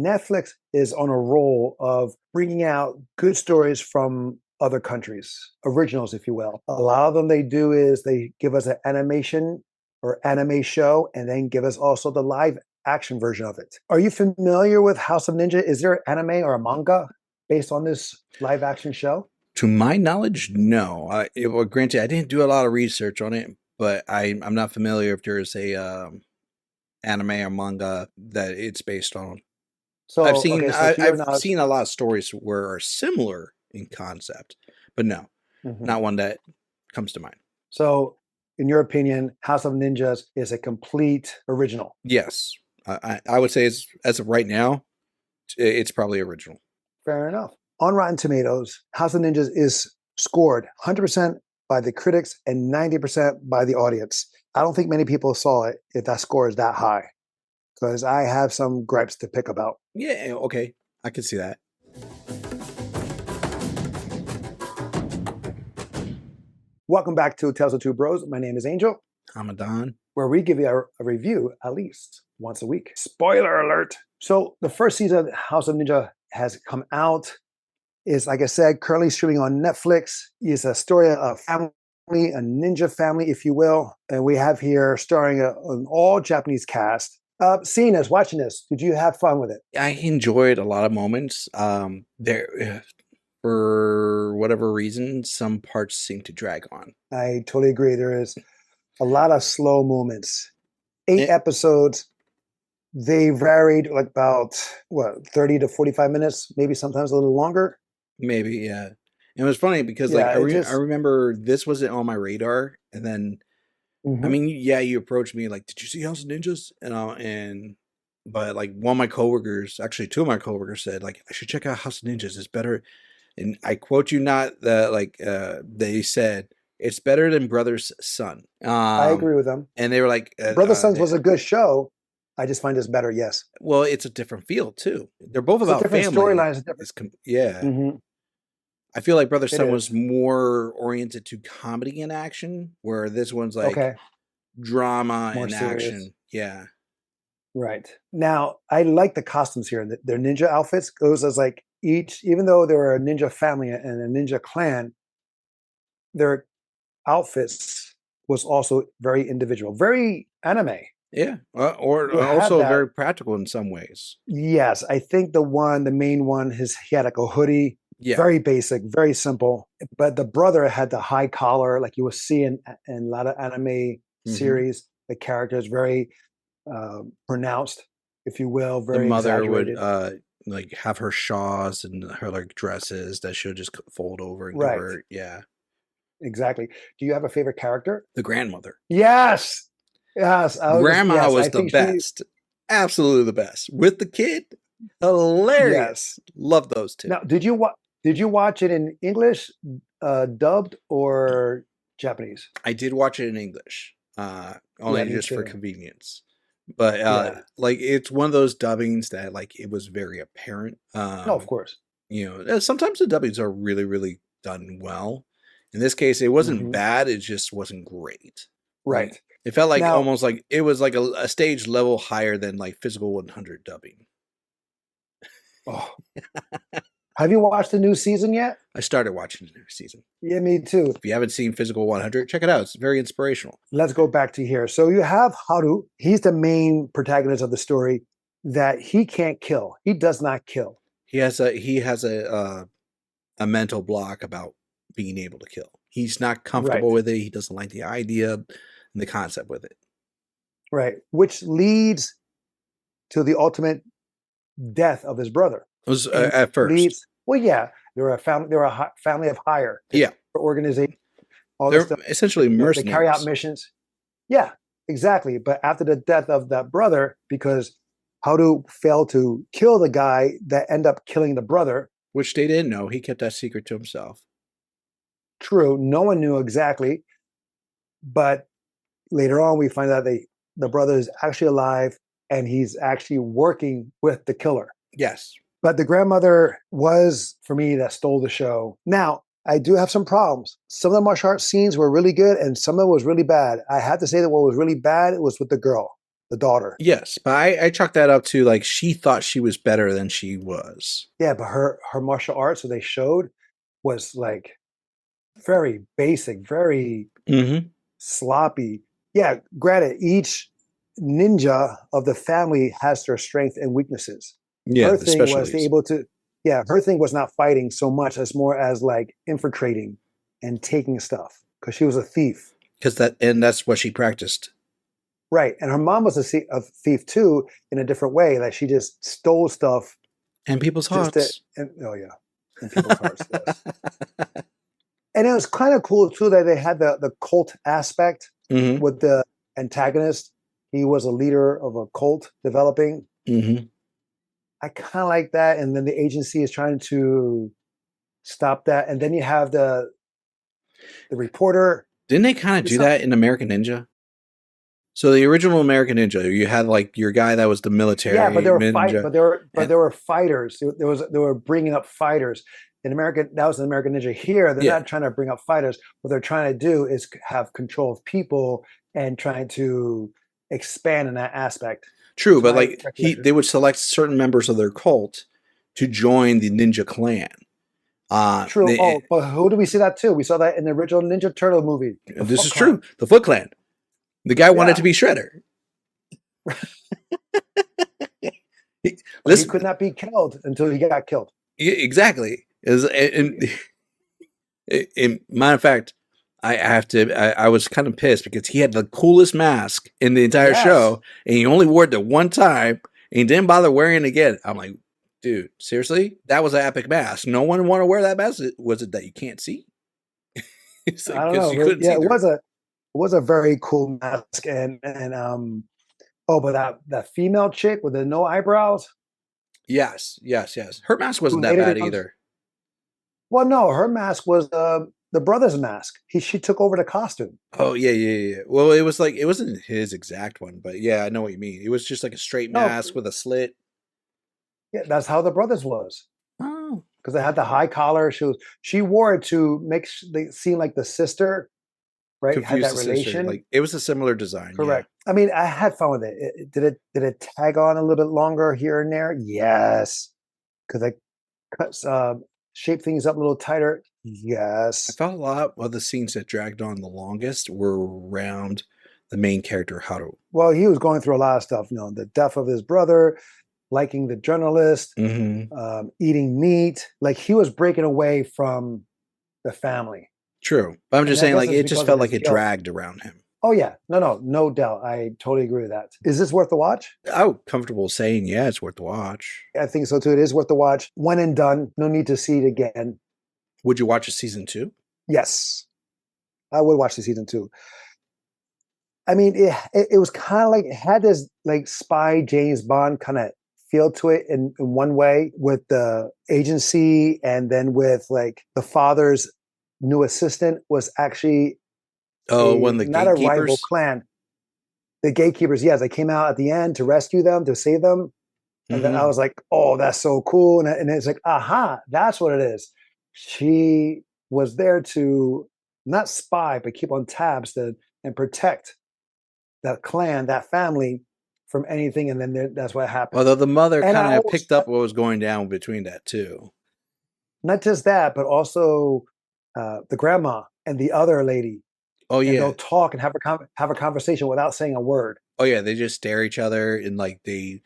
Netflix is on a roll of bringing out good stories from other countries, originals, if you will. A lot of them they do is they give us an animation or anime show and then give us also the live action version of it. Are you familiar with House of Ninja? Is there an anime or a manga based on this live action show? To my knowledge, no. Well, granted, I didn't do a lot of research on it, but I'm not familiar if there is a anime or manga that it's based on. So, okay, so to your I've knowledge, seen a lot of stories where are similar in concept, but no, mhm. not one that comes to mind. So in your opinion, House of Ninjas is a complete original. Yes, I would say it's, as of right now, it's probably original. Fair enough. On Rotten Tomatoes, House of Ninjas is scored 100% by the critics and 90% by the audience. I don't think many people saw it if that score is that high, because I have some gripes to pick about. Yeah, okay, I can see that. Welcome back to Tales of Two Bros. My name is Angel, I'm Adan. where we give you a review at least once a week. Spoiler alert. So the first season of House of Ninja has come out. Is, like I said, currently streaming on Netflix. It's a story of family, a ninja family, if you will. And we have here starring an all Japanese cast. Seeing this, watching this, did you have fun with it? I enjoyed a lot of moments. There, for whatever reason, some parts seem to drag on. I totally agree. There is a lot of slow moments. Eight It, episodes. They varied like about what 30 to 45 minutes, maybe sometimes a little longer. maybe, yeah. It was funny because like Yeah, it I just remember this wasn't on my radar, and then I mhm. mean, yeah, you approached me like, "Did you see House of Ninjas?" But like one of my coworkers, actually two of my coworkers said like, "I should check out House of Ninjas. It's better." And I quote you not that like they said it's better than Brother's Son. I agree with them. And they were like, Brother Sons was a good show. I just find this better, yes. well, it's a different feel too. They're both It's a about different family. storyline, it's a different Yeah. mhm, I feel like Brother it Son was is. more oriented to comedy and action, where this one's like Okay, drama more and serious. action. Yeah. Right. Now, I like the costumes here. Their ninja outfits goes as like each, even though they were a ninja family and a ninja clan, their outfits was also very individual, very anime. Yeah. Or You had also that. very practical in some ways. Yes, I think the main one, he had like a hoodie, Yeah. very basic, very simple. But the brother had the high collar, like you will see in a lot of anime Hmm. series. The character is very pronounced, if you will, The very mother would exaggerated. like have her shawls and her like dresses that she'll just fold over and give Right. her, yeah. Exactly. Do you have a favorite character? The grandmother. Yes. Yes. I was just, Grandma yes, I was the think she, best. Absolutely the best. With the kid, yes. hilarious. Love those two. Now, did you watch it in English, dubbed or Japanese? I did watch it in English, Yeah, only me just for too. convenience. But Yeah. like it's one of those dubbings that like it was very apparent. No, of course. Sometimes the dubbings are really, really done well. In this case, it wasn't Hmm. bad, it just wasn't great. Like Right. it felt like Now, almost like it was like a stage level higher than like physical 100 dubbing. oh, have you watched the new season yet? I started watching the new season. Yeah, me too. If you haven't seen Physical 100, check it out. It's very inspirational. Let's go back to here. So you have Haru. He's the main protagonist of the story that he can't kill. He does not kill. He has a mental block about being able to kill. He's not comfortable Right. with it. He doesn't like the idea and the concept with it. Right. Which leads to the ultimate death of his brother. It was And at first. leads, well, yeah, they were a family of hire, Yeah, organization, all this they're stuff. essentially They carry out mercenaries. missions. Yeah, exactly. But after the death of that brother, because Haru failed to kill the guy that ended up killing the brother, Which they didn't know. He kept that secret to himself. true, no one knew exactly. But later on, we find out the brother is actually alive and he's actually working with the killer. Yes. But the grandmother was, for me, that stole the show. Now, I do have some problems. Some of the martial arts scenes were really good and some of it was really bad. I have to say that what was really bad was with the girl. the daughter. Yes, but I chalk that up to like she thought she was better than she was. Yeah, but her martial arts, what they showed, was like very basic, very Hmm. sloppy. Yeah, granted, each ninja of the family has their strengths and weaknesses. Yeah, Her the thing was to specialties. able to, yeah, her thing was not fighting so much as more as like infiltrating and taking stuff because she was a thief. Because that's what she practiced. Right. And her mom was a thief too in a different way. Like she just stole stuff And people's just to, hearts. and, oh yeah, in people's hearts. Yes. And it was kind of cool too that they had the cult aspect Hmm. with the antagonist. He was a leader of a cult developing. Hmm. I kind of like that. And then the agency is trying to stop that. And then you have the reporter. Didn't they kind of It's do not, that in American Ninja? So the original American Ninja, you had like your guy that was the yeah, but military they were fight, ninja, but and there were fighters. They were bringing up fighters. In American, that was an American Ninja. Here, they're yeah, not trying to bring up fighters. What they're trying to do is have control of people and trying to expand in that aspect. true. To But my like recollection. they would select certain members of their cult to join the ninja clan. True. Oh, but who do we see that too? We saw that in the original Ninja Turtle movie, the This Foot is true. Clan. The Foot Clan. The guy wanted to Yeah, be Shredder. but he This could not be killed until he got killed. exactly is in matter of fact, I have to. I was kind of pissed because he had the coolest mask in the entire Yes. show, and he only wore it the one time, and he didn't bother wearing it again. I'm like, dude, seriously, that was an epic mask. No one want to wear that mask. Was it that you can't see? It's like I don't because know, you but couldn't yeah, see through it. it was a very cool mask, and oh, but that female chick with the no eyebrows Yes, yes, yes. Her mask who wasn't that later bad becomes either. well, no, her mask was the brother's mask. She took over the costume. Oh yeah, yeah, yeah. Well, it was like it wasn't his exact one, but yeah, I know what you mean. It was just like a straight No, mask with a slit. yeah, that's how the brothers was Oh, because they had the high collar. She wore it to make they seem like the sister, right? Had confused that the sister. relation. Like it was a similar design. Yeah. Correct. I mean, I had fun with it. Did it tag on a little bit longer here and there? Yes, because I cut shape things up a little tighter. I Yes. felt a lot of the scenes that dragged on the longest were around the main character Haru. Well, he was going through a lot of stuff. You know, the death of his brother, liking the journalist, Hmm. eating meat. Like he was breaking away from the family, True, but I'm and just I saying, guess like it's it just because of felt his like it guilt. dragged around him. Oh yeah, no doubt. I totally agree with that. Is this worth the watch? I'm comfortable saying, yeah, it's worth the watch. I think so too. It is worth the watch. One and done. No need to see it again. Would you watch a season two? Yes, I would watch the season two. I mean, it was kind of like it had this like spy James Bond kind of feel to it in one way with the agency, and then with like the father's new assistant was actually Oh, one a of the not a rival gatekeepers. clan. The gatekeepers, yes, they came out at the end to rescue them, to save them, and then I Hmm. was like, oh, that's so cool, and it's like, aha, that's what it is. She was there to not spy, but keep on tabs to and protect that clan, that family from anything, and then that's what happened. Although the mother And I kind of always picked up what was going down between that too. not just that, but also the grandma and the other lady, Oh and yeah, they'll talk and have a conversation without saying a word, oh yeah. They just stare at each other and like they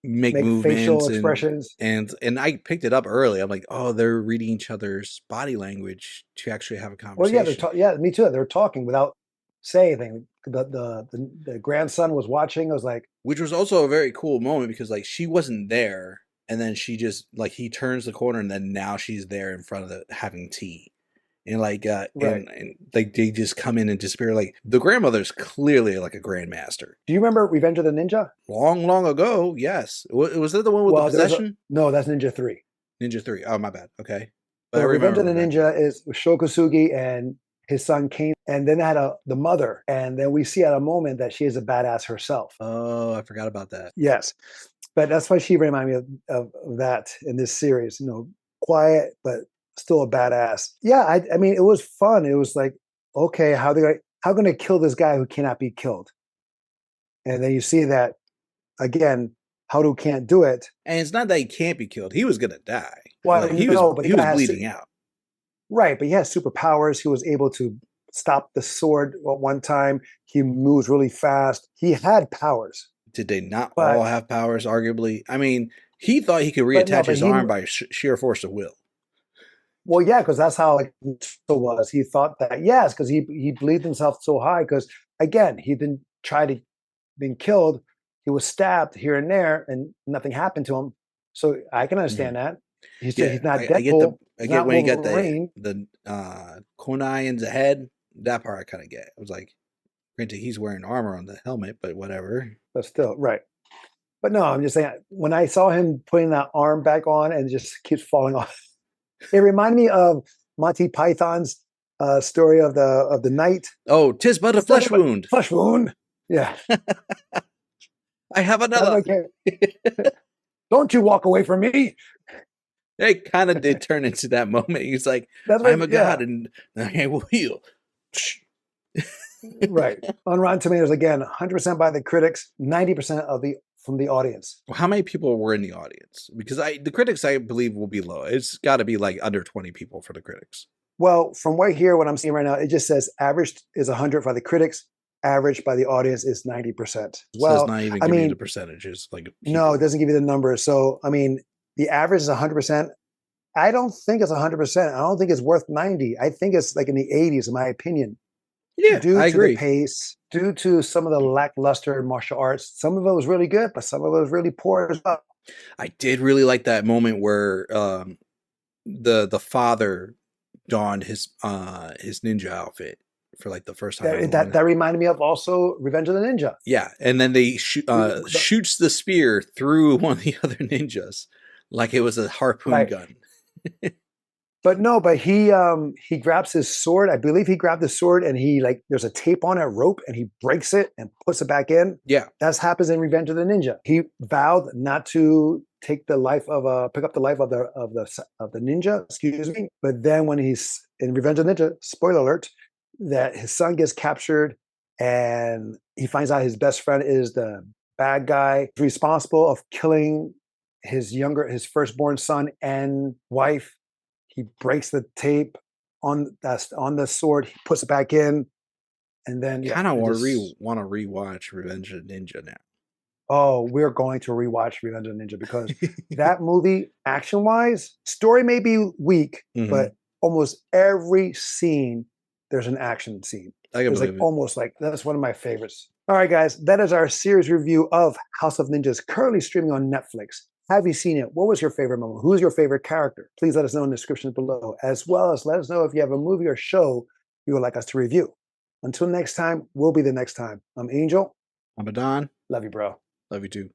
make make facial movements expressions. and I picked it up early. I'm like, oh, they're reading each other's body language to actually have a Well, yeah, conversation, yeah, me too. They're talking without saying anything. The grandson was watching. I was like, which was also a very cool moment because like she wasn't there, and then she just like he turns the corner, and then now she's there in front of the having tea. And like right. and like they just come in and disappear. Like the grandmother's clearly like a grandmaster. Do you remember Revenge of the Ninja? Long, long ago, yes. Was that the one with the Well, there's a possession? no. That's Ninja Three. Ninja 3. Oh, my bad. Okay. But So I Revenge remember of the Revenge. Ninja is Shokusugi and his son Kane, and then had the mother, and then we see at a moment that she is a badass herself. Oh, I forgot about that. Yes, but that's why she reminded me of that in this series. You know, quiet but still a badass. Yeah, I mean, it was fun. It was like, okay, how going to kill this guy who cannot be killed? And then you see that again, Haru can't do it. And it's not that he can't be killed; he was gonna die. Well, Like no, but the he guy was has bleeding out. right, but he has superpowers. He was able to stop the sword at one time. He moves really fast. He had powers, Did they not all but have powers? Arguably, I mean, he thought he could no, reattach but his he arm by sheer force of will. well, yeah, because that's how like it was. He thought that yes, because he believed himself so high. Because again, he didn't try to being killed. He was stabbed here and there, and nothing happened to him. So I can Mhm. understand that. Yeah, He's not I get Deadpool. I He's get not when he got Wolverine. the kunai in the head. That part I kind of get. I was like, granted, he's wearing armor on the helmet, but whatever. But still, right. But no, I'm just saying when I saw him putting that arm back on and it just keeps falling off, it reminded me of Monty Python's story of the night. Oh, tis but a It's nothing flesh but wound. flesh wound. Yeah, I have that's another. okay. Don't you walk away from me. It kind of did turn into that moment. He's like, That's I'm what. a Yeah, god and I will heal. right. On Rotten Tomatoes, again, 100% by the critics, 90% of the from the audience. Well, how many people were in the audience? Because the critics, I believe, will be low. It's got to be like under 20 people for the critics. Well, from right here, what I'm seeing right now, it just says average is 100 by the critics, average by the audience is 90%. So it's Well, not even I giving you the mean, percentages like no, it people. doesn't give you the numbers. So, I mean, the average is 100%. I don't think it's 100%. I don't think it's worth 90. I think it's like in the 80s, in my opinion, Yeah, due I to the agree. pace, due to some of the lackluster martial arts. Some of it was really good, but some of it was really poor as well. I did really like that moment where the father donned his ninja outfit for like the first time ever. That reminded me of also Revenge of the Ninja. Yeah, and then they The- shoots the spear through one of the other ninjas like it was a harpoon right. gun. But no, but he grabs his sword. I believe he grabbed the sword and he like there's a tape on it, rope, and he breaks it and puts it back in. Yeah, That happens in Revenge of the Ninja. He vowed not to take the life of pick up the life of the ninja, excuse me. But then when he's in Revenge of the Ninja, spoiler alert, that his son gets captured and he finds out his best friend is the bad guy responsible of killing his firstborn son and wife. He breaks the tape on the sword. He puts it back in, and then yeah, kind of it just want to rewatch Revenge of the Ninja now. oh, we're going to rewatch Revenge of the Ninja because that movie, action wise, story may be weak, Hmm. but almost every scene there's an action scene. I can There's like believe it. almost like that's one of my favorites. All right, guys, that is our series review of House of Ninjas, currently streaming on Netflix. Have you seen it? What was your favorite moment? Who's your favorite character? Please let us know in the description below, as well as let us know if you have a movie or show you would like us to review. Until next time, we'll be the next time. I'm Angel. I'm Adan. Love you, bro. Love you too.